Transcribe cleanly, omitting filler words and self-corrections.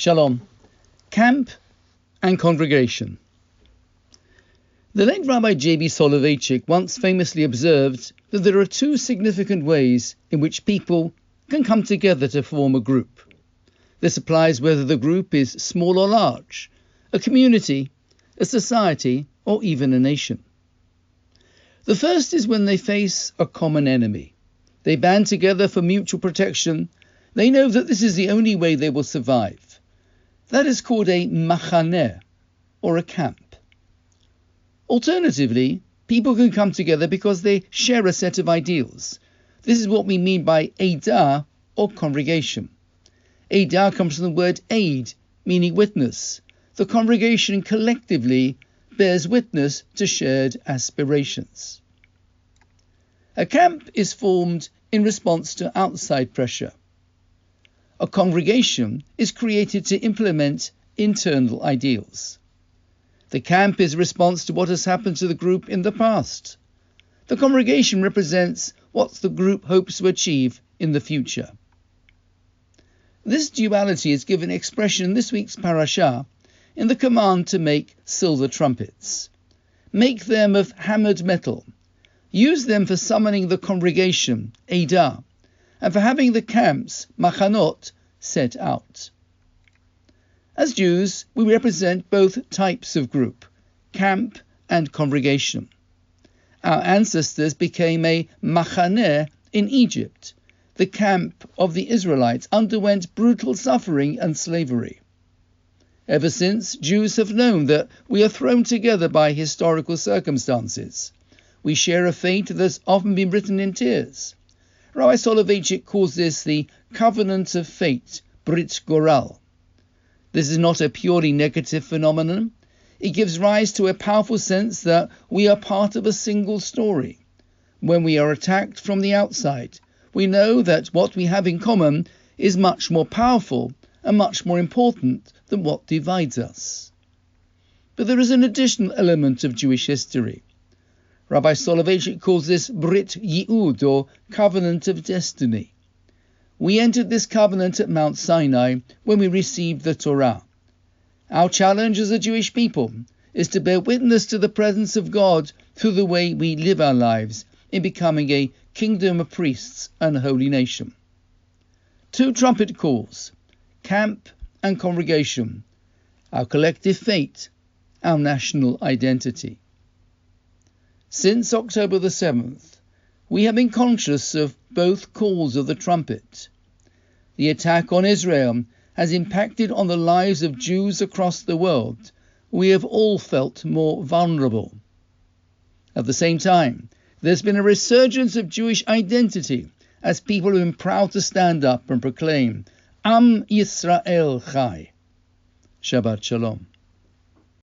Shalom. Camp and congregation. The late Rabbi J.B. Soloveitchik once famously observed that there are two significant ways in which people can come together to form a group. This applies whether the group is small or large, a community, a society, or even a nation. The first is when they face a common enemy. They band together for mutual protection. They know that this is the only way they will survive. That is called a machaneh, or a camp. Alternatively, people can come together because they share a set of ideals. This is what we mean by eidah, or congregation. Eidah comes from the word aid, meaning witness. The congregation collectively bears witness to shared aspirations. A camp is formed in response to outside pressure. A congregation is created to implement internal ideals. The camp is a response to what has happened to the group in the past. The congregation represents what the group hopes to achieve in the future. This duality is given expression in this week's parashah in the command to make silver trumpets. Make them of hammered metal. Use them for summoning the congregation, eidah, and for having the camps, machanot, set out. As Jews, we represent both types of group, camp and congregation. Our ancestors became a machaneh in Egypt. The camp of the Israelites underwent brutal suffering and slavery. Ever since, Jews have known that we are thrown together by historical circumstances. We share a fate that has often been written in tears. Rabbi Soloveitchik calls this the covenant of fate, Brit Goral. This is not a purely negative phenomenon. It gives rise to a powerful sense that we are part of a single story. When we are attacked from the outside, we know that what we have in common is much more powerful and much more important than what divides us. But there is an additional element of Jewish history. Rabbi Soloveitchik calls this Brit Yi'ud, or covenant of destiny. We entered this covenant at Mount Sinai when we received the Torah. Our challenge as a Jewish people is to bear witness to the presence of God through the way we live our lives in becoming a kingdom of priests and a holy nation. Two trumpet calls, camp and congregation, our collective fate, our national identity. Since October the 7th, we have been conscious of both calls of the trumpet. The attack on Israel has impacted on the lives of Jews across the world. We have all felt more vulnerable. At the same time, there's been a resurgence of Jewish identity as people have been proud to stand up and proclaim, Am Yisrael Chai. Shabbat Shalom.